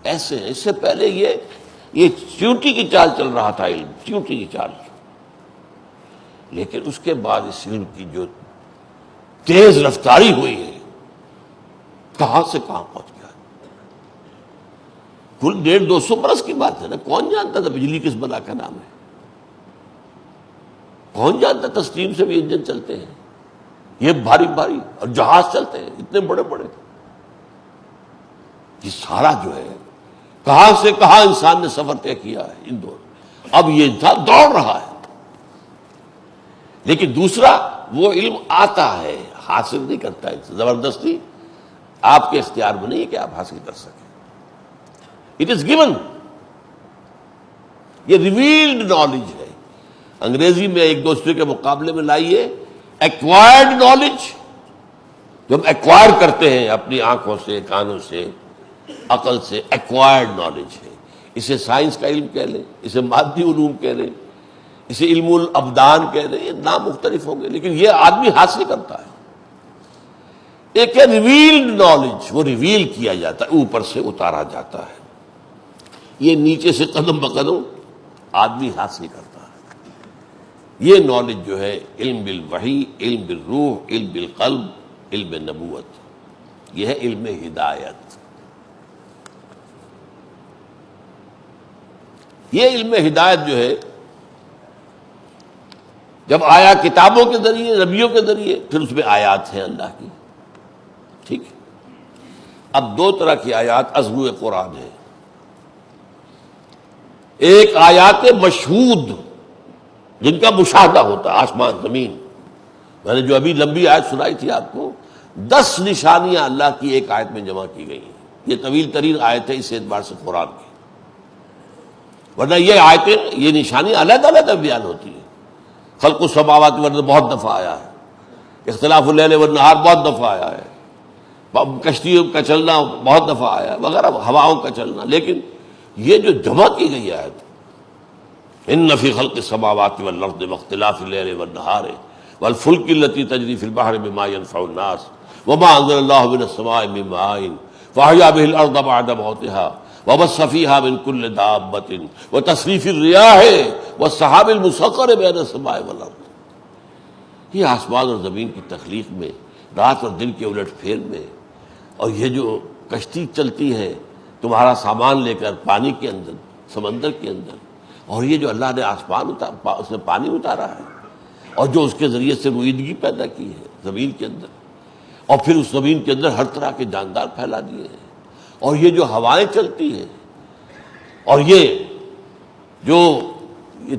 Speaker 1: ایسے ہیں، اس سے پہلے یہ چیونٹی کی چال چل رہا تھا، علم چیونٹی کی چال، لیکن اس کے بعد اس علم کی جو تیز رفتاری ہوئی ہے، کہاں سے کہاں پہنچ گیا، کل 150-200 برس کی بات ہے نا۔ کون جانتا تھا بجلی کس بلا کا نام ہے؟ کون جانتا تھا اسٹیم سے بھی انجن چلتے ہیں، یہ بھاری بھاری، اور جہاز چلتے ہیں اتنے بڑے بڑے۔ یہ سارا جو ہے کہاں سے کہاں انسان نے سفر طے کیا ہے ان دور۔ اب یہ انسان دوڑ رہا ہے، لیکن دوسرا وہ علم آتا ہے، حاصل نہیں کرتا ہے، زبردستی آپ کے اختیار میں نہیں ہے کہ آپ حاصل کر سکیں۔ اٹ از گیون، یہ ریویلڈ نالج ہے۔ انگریزی میں ایک دوسرے کے مقابلے میں لائیے ایکوائرڈ نالج، جو ہم ایکوائر کرتے ہیں اپنی آنکھوں سے، کانوں سے، عقل سے، ایکوائرڈ نالج ہے۔ اسے سائنس کا علم کہہ لیں، اسے مادی علوم کہہ لیں، اسے علم الابدان کہہ لیں، یہ نام مختلف ہوں گے، لیکن یہ آدمی حاصل کرتا ہے۔ ایک ہے ریویلڈ نالج، وہ ریویل کیا جاتا ہے، اوپر سے اتارا جاتا ہے۔ یہ نیچے سے قدم بقدم آدمی حاصل کرتا ہے۔ یہ نالج جو ہے علم بالوحی، علم بالروح، علم بالقلب، علم نبوت، یہ ہے علم ہدایت۔ یہ علم ہدایت جو ہے جب آیا کتابوں کے ذریعے، نبیوں کے ذریعے، پھر اس میں آیات ہیں اللہ کی، ٹھیک ہے۔ اب دو طرح کی آیات عزم قرآن ہے، ایک آیات مشہود جن کا مشاہدہ ہوتا ہے، آسمان زمین، میں نے جو ابھی لمبی آیت سنائی تھی آپ کو، 10 نشانیاں اللہ کی ایک آیت میں جمع کی گئی ہیں۔ یہ طویل ترین آیت ہے اس اعتبار سے قرآن کی، ورنہ یہ آیتیں، یہ نشانیاں علیحدہ علیحدہ بیان ہوتی ہیں۔ خلق السماوات والارض بہت دفعہ آیا ہے، اختلاف اللیل والنہار بہت دفعہ آیا ہے، کشتیوں کا چلنا بہت دفعہ آیا ہے وغیرہ، ہواؤں کا چلنا، لیکن یہ جو جمع کی گئی آیت ان فی خلق السماوات والارض واختلاف اللیل والنہار والفلک التی تجری فی البحر بما ینفع الناس وما انزل اللہ من السماء من ماء فاحیا به الارض بعد موتها وبث فیہا من کل دابۃ وتصریف الریاح والسحاب المسخر بین السماء والارض۔ یہ آسمان اور زمین کی تخلیق میں، رات اور دن کے الٹ پھیر میں، اور یہ جو کشتی چلتی ہے تمہارا سامان لے کر پانی کے اندر، سمندر کے اندر، اور یہ جو اللہ نے آسمان اس نے پانی اتارا ہے، اور جو اس کے ذریعے سے رویدگی پیدا کی ہے زمین کے اندر، اور پھر اس زمین کے اندر ہر طرح کے جاندار پھیلا دیے ہیں، اور یہ جو ہوائیں چلتی ہیں، اور یہ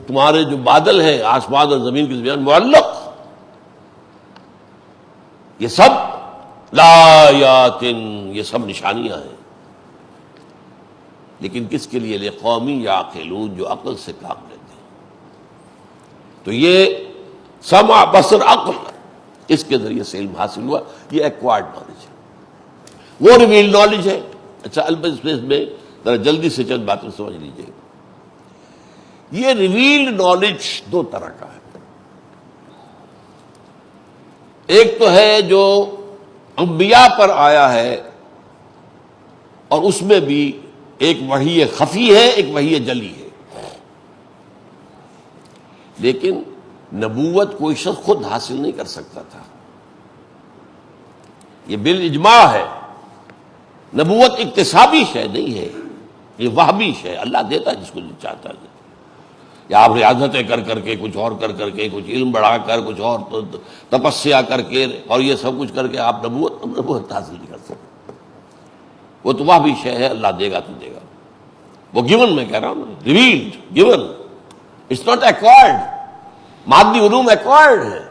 Speaker 1: تمہارے جو بادل ہیں آسمان اور زمین کے درمیان معلق، یہ سب لآیات، یہ سب نشانیاں ہیں، لیکن کس کے لیے؟ لقوم یعقلون، جو عقل سے کام لیتے ہیں۔ تو یہ سمع بصر عقل، اس کے ذریعے سے علم حاصل ہوا، یہ ایکوائرڈ نالج ہے، وہ ریویل نالج ہے۔ اچھا، البتہ اس میں ذرا جلدی سے چند باتیں سمجھ لیجیے۔ یہ ریویل نالج دو طرح کا ہے، ایک تو ہے جو انبیاء پر آیا ہے، اور اس میں بھی ایک وحی خفی ہے، ایک وحی جلی ہے، لیکن نبوت کوئی شخص خود حاصل نہیں کر سکتا تھا، یہ بالاجماع ہے۔ نبوت اکتسابی شے نہیں ہے، یہ وہبی شے، اللہ دیتا ہے جس کو چاہتا ہے، یا آپ ریاضتیں کر کر کے، کچھ اور کر کر کے، کچھ علم بڑھا کر، کچھ اور تپسیا کر کے، اور یہ سب کچھ کر کے آپ نبوت حاصل نہیں کر سکتے، وہ تو وہبی شے ہے، اللہ دے گا تو دے گا، وہ گیون، میں کہہ رہا ہوں، revealed, given, it's not acquired. مادی علوم ایکوائرڈ ہے،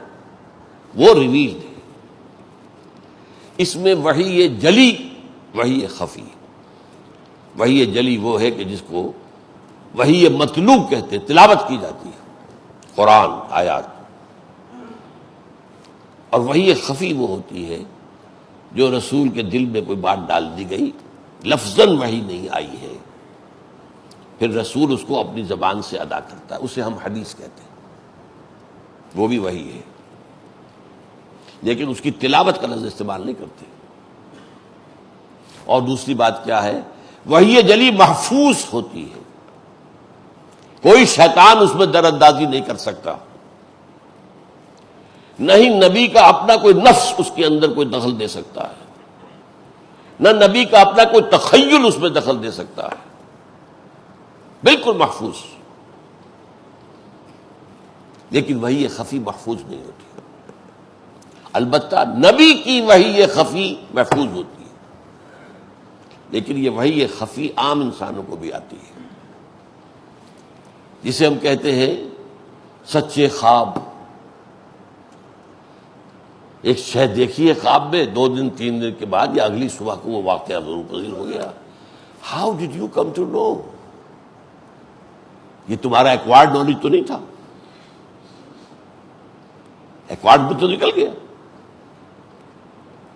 Speaker 1: وہ ریویلڈ ہے۔ اس میں وحی جلی، وحی خفی۔ وحی جلی وہ ہے کہ جس کو وحی مطلوب کہتے ہیں، تلاوت کی جاتی ہے، قرآن آیات، اور وحی خفی وہ ہوتی ہے جو رسول کے دل میں کوئی بات ڈال دی گئی، لفظاً وحی نہیں آئی ہے، پھر رسول اس کو اپنی زبان سے ادا کرتا ہے، اسے ہم حدیث کہتے ہیں، وہ بھی وحی ہے، لیکن اس کی تلاوت کا لفظ استعمال نہیں کرتے۔ اور دوسری بات کیا ہے؟ وحی جلی محفوظ ہوتی ہے، کوئی شیطان اس میں در اندازی نہیں کر سکتا، نہیں نبی کا اپنا کوئی نفس اس کے اندر کوئی دخل دے سکتا ہے، نہ نبی کا اپنا کوئی تخیل اس میں دخل دے سکتا ہے، بالکل محفوظ۔ لیکن وحی خفی محفوظ نہیں ہوتی، البتہ نبی کی وحی خفی محفوظ ہوتی ہے، لیکن یہ وحی خفی عام انسانوں کو بھی آتی ہے، جسے ہم کہتے ہیں سچے خواب۔ ایک شے دیکھی ہے خواب میں، 2 دن 3 دن کے بعد یا اگلی صبح کو وہ واقعہ ضرور پذیر ہو گیا۔ How did you come to know? یہ تمہارا ایکوائرڈ نالج تو نہیں تھا، ایکوائرڈ بھی تو نکل گیا۔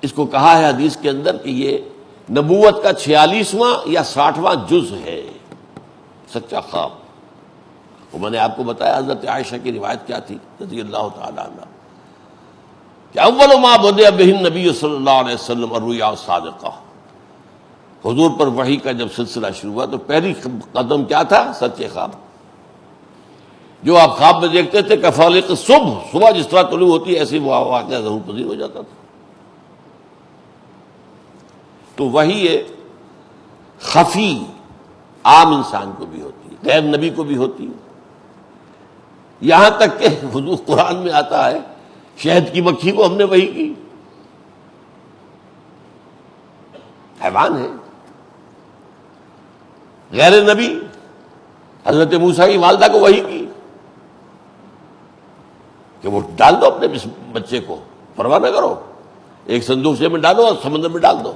Speaker 1: اس کو کہا ہے حدیث کے اندر کہ یہ نبوت کا 46واں یا 60واں جز ہے، سچا خواب۔ وہ میں نے آپ کو بتایا حضرت عائشہ کی روایت کیا تھی رضی اللہ تعالی عنہ، کہ اول ما بدأ به النبی صلی اللہ علیہ وسلم الرؤیا الصادقہ، حضور پر وحی کا جب سلسلہ شروع ہوا تو پہلی قدم کیا تھا؟ سچے خواب۔ جو آپ خواب میں دیکھتے تھے کفالق صبح جس طرح طلوع ہوتی ہے ایسی وہ واقعہ ضرور پذیر ہو جاتا تھا۔ تو وحی خفی عام انسان کو بھی ہوتی ہے، غیر نبی کو بھی ہوتی ہے. یہاں تک کہ حضور قرآن میں آتا ہے شہد کی مکھی کو ہم نے وحی کی. حیوان ہے. غیر نبی حضرت موسیٰ کی والدہ کو وحی کی کہ وہ ڈال دو اپنے بچے کو، پرواہ نہ کرو، ایک صندوق سے میں ڈالو اور سمندر میں ڈال دو.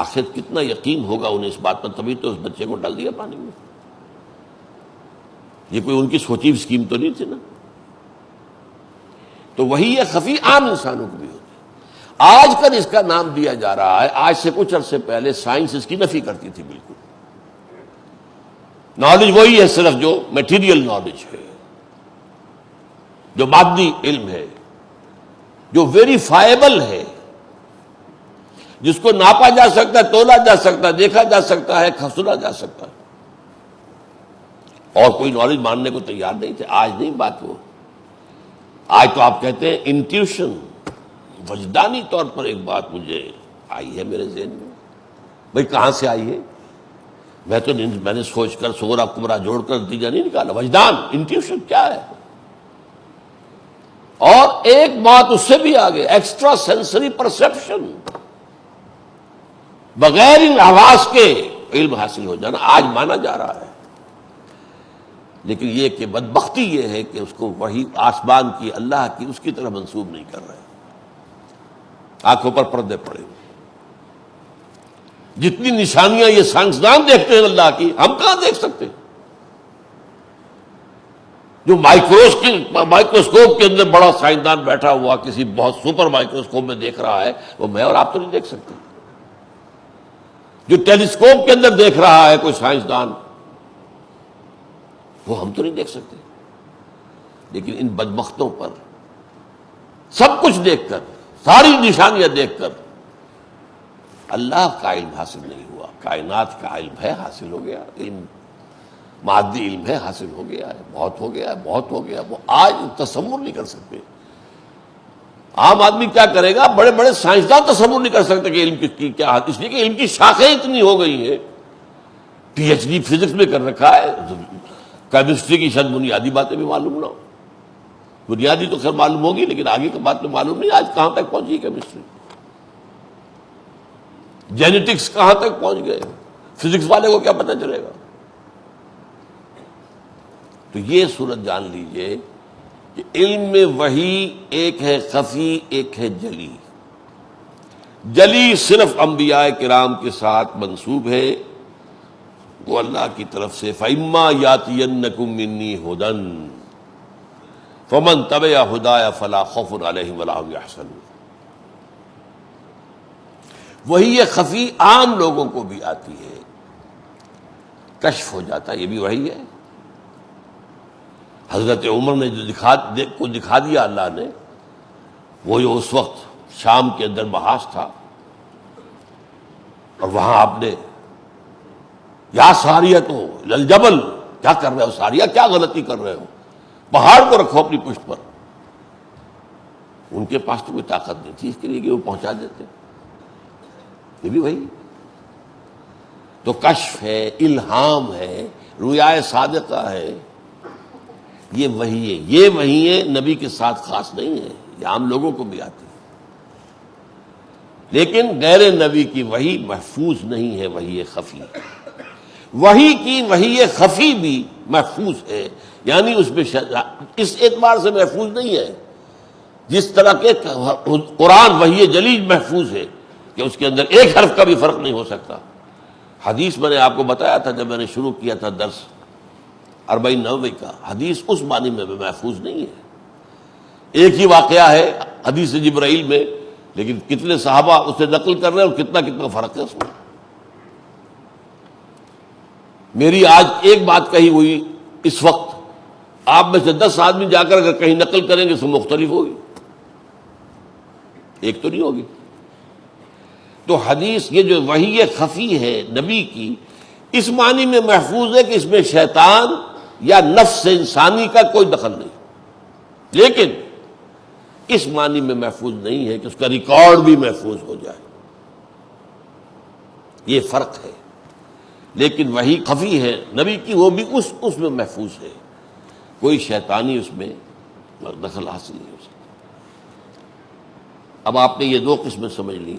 Speaker 1: آخر کتنا یقین ہوگا انہیں اس بات پر، تبھی تو اس بچے کو ڈال دیا پانی میں. یہ کوئی ان کی سوچی ہوئی اسکیم تو نہیں تھی نا. تو وہی یہ خفی عام انسانوں کو بھی ہوتی ہے. آج کل اس کا نام دیا جا رہا ہے، آج سے کچھ عرصے پہلے سائنس اس کی نفی کرتی تھی بالکل. نالج وہی ہے صرف جو میٹیریل نالج ہے، جو مادی علم ہے، جو ویریفائبل ہے، جس کو ناپا جا سکتا ہے، تولا جا سکتا ہے، دیکھا جا سکتا ہے، سنا جا سکتا ہے. اور کوئی نالج ماننے کو تیار نہیں تھے. آج نہیں بات وہ. آج تو آپ کہتے ہیں انٹیوشن، وجدانی طور پر ایک بات مجھے آئی ہے میرے ذہن میں. بھئی کہاں سے آئی ہے؟ میں نے سوچ کر صغرا کبرا جوڑ کر نتیجہ نہیں نکالا. وجدان، انٹیوشن کیا ہے؟ اور ایک بات اس سے بھی آگے، ایکسٹرا سینسری پرسپشن، بغیر ان حواس کے علم حاصل ہو جانا آج مانا جا رہا ہے. لیکن یہ کہ بدبختی یہ ہے کہ اس کو وہی آسمان کی، اللہ کی، اس کی طرح منسوب نہیں کر رہے. آنکھوں پر پردے پڑے. جتنی نشانیاں یہ سائنسدان دیکھتے ہیں اللہ کی، ہم کہاں دیکھ سکتے؟ جو مائکروسکوپ کے اندر بڑا سائنسدان بیٹھا ہوا کسی بہت سپر مائکروسکوپ میں دیکھ رہا ہے، وہ میں اور آپ تو نہیں دیکھ سکتے. جو ٹیلیسکوپ کے اندر دیکھ رہا ہے کوئی سائنسدان، وہ ہم تو نہیں دیکھ سکتے. لیکن ان بدبختوں پر سب کچھ دیکھ کر، ساری نشانیاں دیکھ کر، اللہ کا علم حاصل نہیں ہوا. کائنات کا علم ہے، حاصل ہو گیا. علم مادی علم ہے، حاصل ہو گیا ہے. بہت ہو گیا ہے، بہت ہو گیا. وہ آج تصور نہیں کر سکتے. عام آدمی کیا کرے گا؟ بڑے بڑے سائنسدان تصور نہیں کر سکتے کہ علم کی کیا حد، اس لیے کہ علم کی شاخیں اتنی ہو گئی ہیں. پی ایچ ڈی فزکس میں کر رکھا ہے، کیمسٹری کی شاید بنیادی باتیں بھی معلوم نہ ہو. بنیادی تو خیر معلوم ہوگی، لیکن آگے کی بات میں معلوم نہیں آج کہاں تک پہنچی کیمسٹری. جینیٹکس کہاں تک پہنچ گئے، فزکس والے کو کیا پتہ چلے گا. تو یہ صورت جان لیجئے کہ علم میں وہی ایک ہے خفی، ایک ہے جلی. جلی صرف انبیاء کرام کے ساتھ منسوب ہے، وہ اللہ کی طرف سے فَإِمَّا يَأْتِيَنَّكُم مِّنِّي هُدًى فَمَن تَبِعَ هُدَايَ فَلَا خَوْفٌ عَلَيْهِمْ وَلَا هُمْ يَحْزَنُونَ. وہی یہ خفی عام لوگوں کو بھی آتی ہے، کشف ہو جاتا ہے. یہ بھی وہی ہے. حضرت عمر نے جو دکھا دیا اللہ نے، وہ جو اس وقت شام کے اندر محاذ تھا، اور وہاں آپ نے یا ساریہ تو للجبل، کیا کر رہے ہو ساریہ، کیا غلطی کر رہے ہو، پہاڑ کو رکھو اپنی پشت پر. ان کے پاس تو کوئی طاقت نہیں تھی اس کے لیے کہ وہ پہنچا دیتے. یہ بھی وہی. تو کشف ہے، الہام ہے، رؤیا صادقہ ہے. یہ وہی ہے. یہ وہی ہے، نبی کے ساتھ خاص نہیں ہے، یہ عام لوگوں کو بھی آتی ہے. لیکن غیر نبی کی وحی محفوظ نہیں ہے، وحی خفی. وحی کی وحی خفی بھی محفوظ ہے، یعنی اس میں اس اعتبار سے محفوظ نہیں ہے جس طرح کے قرآن وحی جلی محفوظ ہے کہ اس کے اندر ایک حرف کا بھی فرق نہیں ہو سکتا. حدیث میں نے آپ کو بتایا تھا جب میں نے شروع کیا تھا درس 40 کا، حدیث اس معنی میں محفوظ نہیں ہے. ایک ہی واقعہ ہے حدیث جبرائیل میں، لیکن کتنے صحابہ اسے نقل کر رہے ہیں اور کتنا فرق ہے اس میں. میری آج ایک بات کہی ہوئی اس وقت، آپ میں سے 10 آدمی جا کر اگر کہیں نقل کریں گے تو مختلف ہوگی، ایک تو نہیں ہوگی. تو حدیث یہ جو وحی خفی ہے نبی کی، اس معنی میں محفوظ ہے کہ اس میں شیطان یا نفس انسانی کا کوئی دخل نہیں، لیکن اس معنی میں محفوظ نہیں ہے کہ اس کا ریکارڈ بھی محفوظ ہو جائے. یہ فرق ہے. لیکن وہی خفی ہے نبی کی، وہ بھی اس میں محفوظ ہے، کوئی شیطانی اس میں دخل حاصل نہیں ہو سکتا۔ اب آپ نے یہ دو قسمیں سمجھ لی،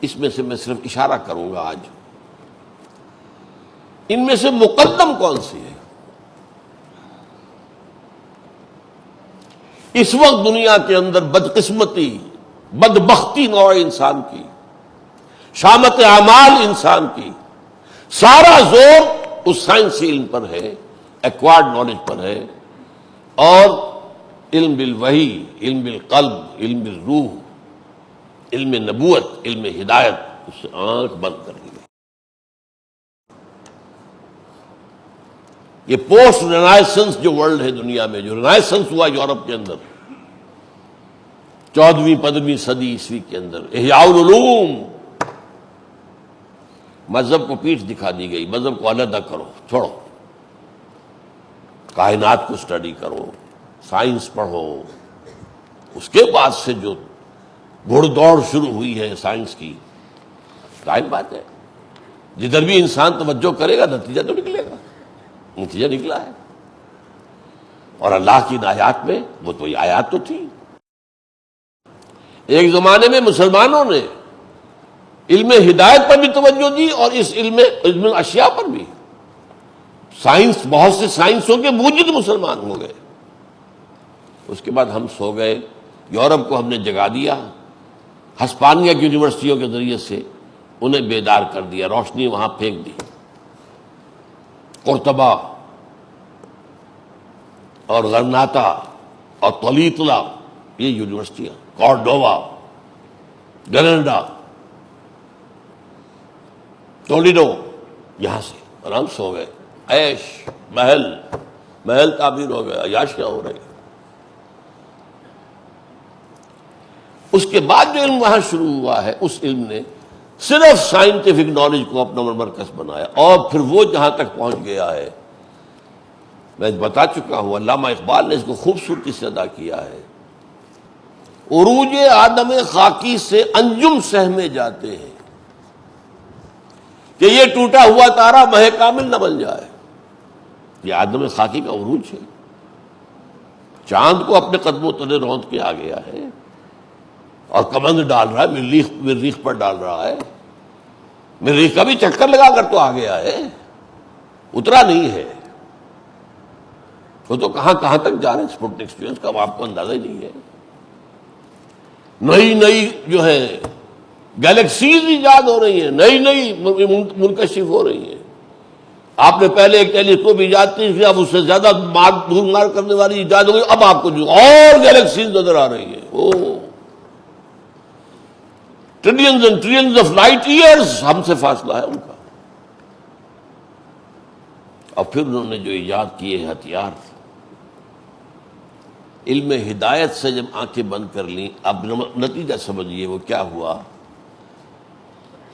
Speaker 1: اس میں سے میں صرف اشارہ کروں گا آج، ان میں سے مقدم کون سی ہے؟ اس وقت دنیا کے اندر بدقسمتی، بدبختی نوع انسان کی، شامت اعمال انسان کی، سارا زور اس سائنسی علم پر ہے، ایکوائرڈ نالج پر ہے، اور علم بالوحی، علم بالقلب، علم بالروح، علم نبوت، علم ہدایت، اس سے آنکھ بند کر دی گئی۔ یہ پوسٹ رینائسنس جو ورلڈ ہے دنیا میں، جو رینائسنس ہوا یورپ کے اندر 14ویں 15ویں صدی عیسوی کے اندر، احیاء العلوم، مذہب کو پیٹھ دکھا دی گئی، مذہب کو علیحدہ کرو، چھوڑو، کائنات کو اسٹڈی کرو، سائنس پڑھو۔ اس کے بعد سے جو گھڑ دوڑ شروع ہوئی ہے سائنس کی، ظاہر بات ہے جدھر بھی انسان توجہ کرے گا نتیجہ تو نکلے گا، نتیجہ نکلا ہے۔ اور اللہ کی ان آیات میں، وہ تو یہ آیات تو تھی، ایک زمانے میں مسلمانوں نے علم ہدایت پر بھی توجہ دی اور اس علم اشیاء پر بھی۔ سائنس، بہت سے سائنسوں کے موجد مسلمان ہو گئے۔ اس کے بعد ہم سو گئے، یورپ کو ہم نے جگا دیا، ہسپانیہ کی یونیورسٹیوں کے ذریعے سے انہیں بیدار کر دیا، روشنی وہاں پھینک دی۔ قرطبہ اور غرناطہ اور طلیطلہ، یہ یونیورسٹیاں، کارڈووا، گریناڈا، ٹولیڈو، یہاں سے، اور ہم سو گئے، عیش، محل تعبیر ہو گیا، عیاشیاں ہو رہی۔ اس کے بعد جو علم وہاں شروع ہوا ہے، اس علم نے صرف سائنٹیفک نالج کو اپنا مرکز بنایا، اور پھر وہ جہاں تک پہنچ گیا ہے، میں بتا چکا ہوں، علامہ اقبال نے اس کو خوبصورتی سے ادا کیا ہے، عروج آدم خاکی سے انجم سہمے جاتے ہیں کہ یہ ٹوٹا ہوا تارا مہ کامل نہ بن جائے۔ یہ آدم خاکی کا عروج ہے، چاند کو اپنے قدموں تلے روند کے آ گیا ہے، اور کمند ڈال رہا ہے، مریخ پر ڈال رہا ہے، مریخ کا بھی چکر لگا کر تو آ گیا ہے، اترا نہیں ہے۔ وہ تو کہاں تک جا رہے ہیں اسپوٹنک ایکسپیرینس کا، آپ کو اندازہ ہی نہیں ہے۔ نئی جو ہے گیلیکسیز ایجاد ہو رہی ہیں، نئی منکشف ہو رہی ہیں۔ آپ نے پہلے ایک ٹیلیسکوپ ایجاد کی، اب اس سے زیادہ دور مار کرنے والی ایجاد ہو گئی، اب آپ کو جو اور گیلیکسیز نظر آ رہی ہیں، trillions and trillions of light years ہم سے فاصلہ ہے ان کا۔ اور پھر انہوں نے جو ایجاد کیے ہتھیار، علم ہدایت سے جب آنکھیں بند کر لیں، اب نتیجہ سمجھیے وہ کیا ہوا۔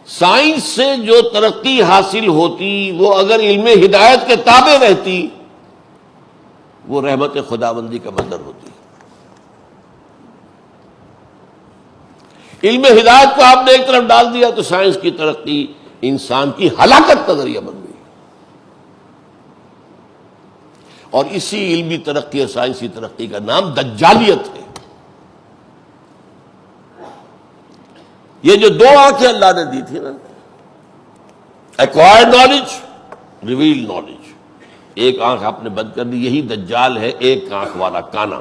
Speaker 1: سائنس سے جو ترقی حاصل ہوتی، وہ اگر علم ہدایت کے تابع رہتی، وہ رحمت خداوندی کا منظر ہوتی۔ علم ہدایت کو آپ نے ایک طرف ڈال دیا تو سائنس کی ترقی انسان کی ہلاکت کا ذریعہ بن گئی۔ اور اسی علمی ترقی اور سائنسی ترقی کا نام دجالیت ہے۔ یہ جو دو آنکھیں اللہ نے دی تھی نا، ایکوائرڈ نالج، ریویل نالج، ایک آنکھ آپ نے بند کر دی، یہی دجال ہے، ایک آنکھ والا کانا۔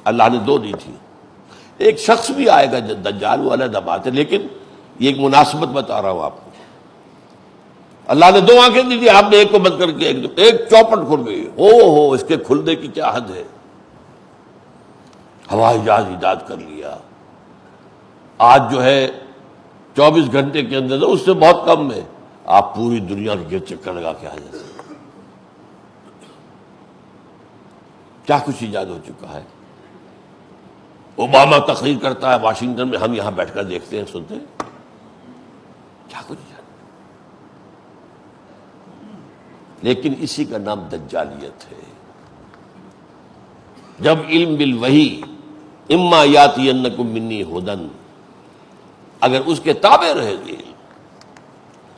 Speaker 1: اللہ نے دو دی تھی۔ ایک شخص بھی آئے گا دجال، وہ علیحدہ بات ہے، لیکن یہ ایک مناسبت بتا رہا ہوں آپ کو۔ اللہ نے دو آنکھیں دی تھی، آپ نے ایک کو بند کر کے ایک چوپٹ کھل گئی، ہو اس کے کھلنے کی کیا حد ہے۔ ہوائی جہاز ایجاد کر لیا، آج جو ہے 24 گھنٹے کے اندر، اس سے بہت کم میں آپ پوری دنیا کے گرد چکر لگا کے آ جاتے ہیں۔ کیا کچھ ایجاد ہو چکا ہے۔ اوباما تقریر کرتا ہے واشنگٹن میں، ہم یہاں بیٹھ کر دیکھتے ہیں، سنتے ہیں، کیا کچھ ایجاد۔ لیکن اسی کا نام دجالیت ہے۔ جب علم بالوحی، اما یاتینکم منی ہدن، اگر اس کے تابع رہے گی،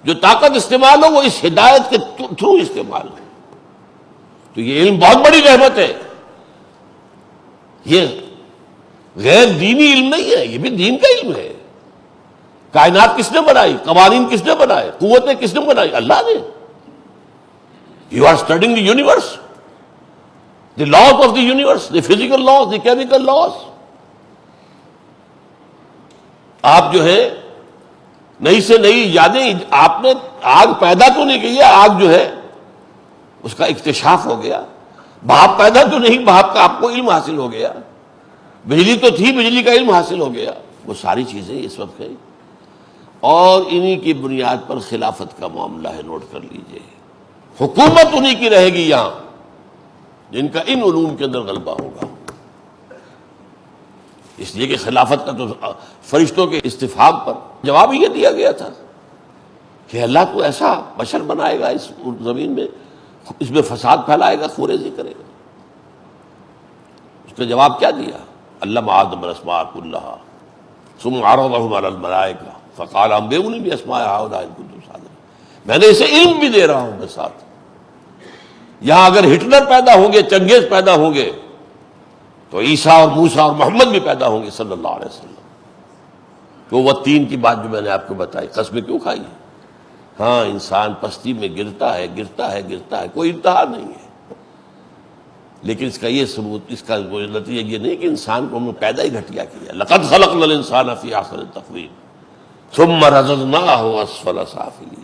Speaker 1: جو طاقت استعمال ہو وہ اس ہدایت کے تھرو استعمال ہو، تو یہ علم بہت بڑی رحمت ہے. یہ غیر دینی علم نہیں ہے، یہ بھی دین کا علم ہے. کائنات کس نے بنائی؟ قوانین کس نے بنائے؟ قوتیں کس نے بنائی؟ اللہ نے. You are studying the universe, the laws of the universe, the physical laws, the chemical laws. آپ جو ہے نئی سے نئی ایجادیں، آپ نے آگ پیدا تو نہیں کی ہے، آگ جو ہے اس کا اکتشاف ہو گیا. بھاپ پیدا تو نہیں، بھاپ کا آپ کو علم حاصل ہو گیا. بجلی تو تھی، بجلی کا علم حاصل ہو گیا. وہ ساری چیزیں اس وقت ہیں، اور انہی کی بنیاد پر خلافت کا معاملہ ہے. نوٹ کر لیجئے، حکومت انہی کی رہے گی یہاں جن کا ان علوم کے اندر غلبہ ہوگا. اس لیے کہ خلافت کا تو فرشتوں کے استفاق پر جواب یہ دیا گیا تھا کہ اللہ تو ایسا بشر بنائے گا اس زمین میں، اس میں فساد پھیلائے گا، خوریزی کرے گا. اس کا جواب کیا دیا؟ علم آدم الاسماء کلھا ثم عرضهم علی الملائکہ فقال انبئونی باسماء ہؤلاء ان کنتم صادقین. میں نے اسے علم بھی دے رہا ہوں میں ساتھ. یہاں اگر ہٹلر پیدا ہوں گے، چنگیز پیدا ہوں گے، تو عیسیٰ اور موسیٰ اور محمد بھی پیدا ہوں گے صلی اللہ علیہ وسلم. تو وہ تین کی بات جو میں نے آپ کو بتائی، قسمیں کیوں کھائی ہیں؟ ہاں، انسان پستی میں گرتا ہے، گرتا ہے، گرتا ہے، کوئی انتہا نہیں ہے. لیکن اس کا یہ ثبوت، اس کا نتیجہ یہ نہیں کہ انسان کو ہم نے پیدا ہی گھٹیا کیا. لقد خلقنا الانسان فی احسن تقویم ثم رددناہ اسفل سافلین.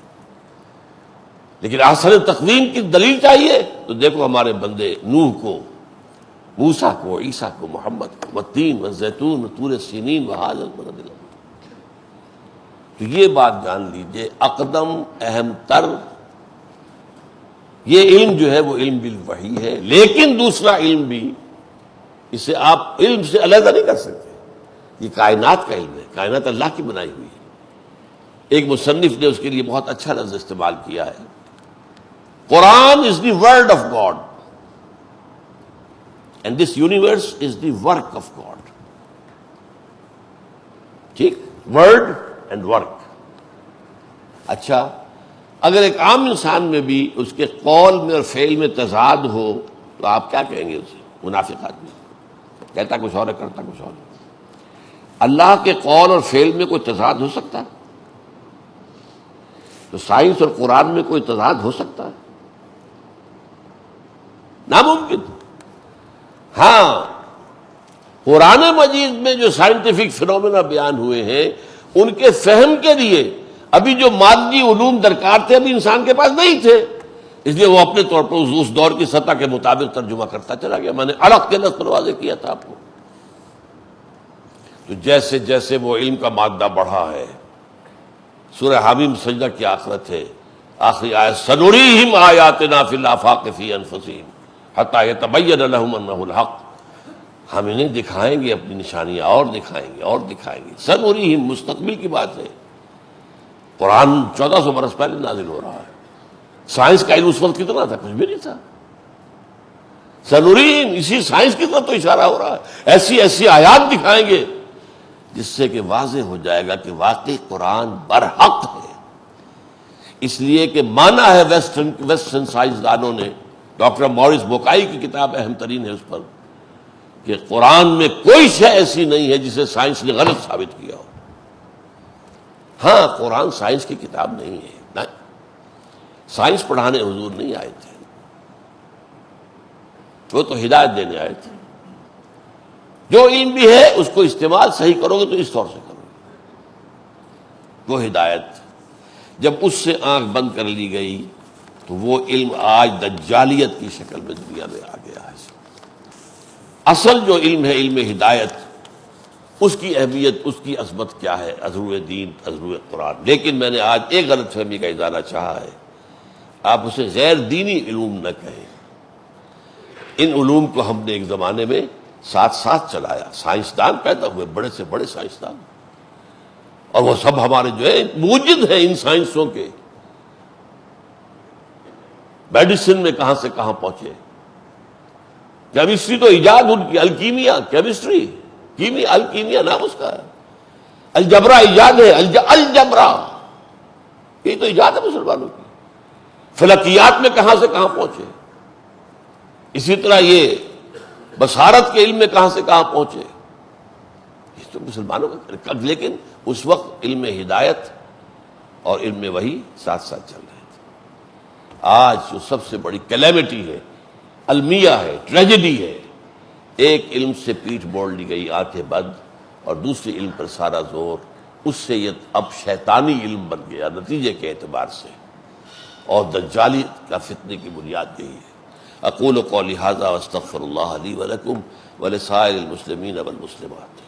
Speaker 1: لیکن احسن تقویم کی دلیل چاہیے تو دیکھو ہمارے بندے نوح کو، موسیٰ کو، عیسیٰ کو، محمد کو، والتین والزیتون وطور سینین وہذا البلد الامین. تو یہ بات جان لیجئے، اقدم اہم تر یہ علم جو ہے وہ علم بالوحی ہے. لیکن دوسرا علم بھی، اسے آپ علم سے علیحدہ نہیں کر سکتے. یہ کائنات کا علم ہے، کائنات اللہ کی بنائی ہوئی ہے. ایک مصنف نے اس کے لیے بہت اچھا لفظ استعمال کیا ہے، Quran is the word of God and this universe is the work of God. ٹھیک، ورڈ اینڈ ورک. اچھا، اگر ایک عام انسان میں بھی اس کے قول میں اور فعل میں تضاد ہو تو آپ کیا کہیں گے اسے؟ منافق آدمی، کہتا کچھ اور ہے، کرتا کچھ اور ہے. اللہ کے قول اور فعل میں کوئی تضاد ہو سکتا ہے؟ تو سائنس اور قرآن میں کوئی تضاد ہو سکتا ہے؟ ناممکن. ہاں، قرآن مجید میں جو سائنٹیفک فنومینا بیان ہوئے ہیں ان کے فہم کے لیے ابھی جو مادی علوم درکار تھے ابھی انسان کے پاس نہیں تھے، اس لیے وہ اپنے طور پر اس دور کی سطح کے مطابق ترجمہ کرتا چلا گیا. میں نے الگ کے لفظ پر واضح کیا تھا آپ کو. تو جیسے جیسے وہ علم کا مادہ بڑھا ہے، سورہ حامیم سجدہ کی آخرت ہے، آخری آیت، سنریہم آیاتنا فی الآفاق فی انفسہم حتی یتبین لہم انہ الحق. ہم انہیں دکھائیں گے اپنی نشانیاں، اور دکھائیں گے اور دکھائیں گے. سنریہم مستقبل کی بات ہے. قرآن 1400 برس پہلے نازل ہو رہا ہے. سائنس کا علم اس وقت کتنا تھا؟ کچھ بھی نہیں تھا. سنریہم، اسی سائنس کی طرف تو اشارہ ہو رہا ہے. ایسی ایسی آیات دکھائیں گے جس سے کہ واضح ہو جائے گا کہ واقعی قرآن برحق ہے. اس لیے کہ مانا ہے ویسٹرن سائنسدانوں نے، ڈاکٹر مورس بوکائی کی کتاب اہم ترین ہے اس پر، کہ قرآن میں کوئی شے ایسی نہیں ہے جسے سائنس نے غلط ثابت کیا ہو. ہاں، قرآن سائنس کی کتاب نہیں ہے، نہیں. سائنس پڑھانے حضور نہیں آئے تھے، وہ تو ہدایت دینے آئے تھے. جو علم بھی ہے اس کو استعمال صحیح کرو گے تو اس طور سے کرو گے. وہ ہدایت جب اس سے آنکھ بند کر لی گئی تو وہ علم آج دجالیت کی شکل میں دنیا میں آ گیا ہے. اصل جو علم ہے، علم ہدایت، اس کی اہمیت، اس کی عظمت کیا ہے؟ ازرو دین، ازرو قرآن. لیکن میں نے آج ایک غلط فہمی کا ازالہ چاہا ہے. آپ اسے غیر دینی علوم نہ کہیں. ان علوم کو ہم نے ایک زمانے میں ساتھ ساتھ چلایا. سائنسدان پیدا ہوئے، بڑے سے بڑے سائنسدان، اور وہ سب ہمارے جو ہے موجد ہیں ان سائنسوں کے. میڈیسن میں کہاں سے کہاں پہنچے. کیمسٹری تو ایجاد ان کی، الکیمیا، کیمسٹری، الکیمیا نام اس کا ہے. الجبرا ایجاد ہے، الجبرا یہ تو ایجاد ہے مسلمانوں کی. فلکیات میں کہاں سے کہاں پہنچے، اسی طرح یہ بصارت کے علم میں کہاں سے کہاں پہنچے، یہ تو مسلمانوں کا. لیکن اس وقت علم ہدایت اور علم وحی ساتھ ساتھ چل رہے تھے. آج جو سب سے بڑی کیلیمٹی ہے، المیہ ہے، ٹریجڈی ہے، ایک علم سے پیٹھ موڑ لی گئی، آنکھیں بند، اور دوسرے علم پر سارا زور. اس سے یہ اب شیطانی علم بن گیا نتیجے کے اعتبار سے، اور دجالی کا فتنے کی بنیاد یہی ہے. اقول قولی ھذا واستغفر اللہ لی ولکم ولسائر المسلمین والمسلمات.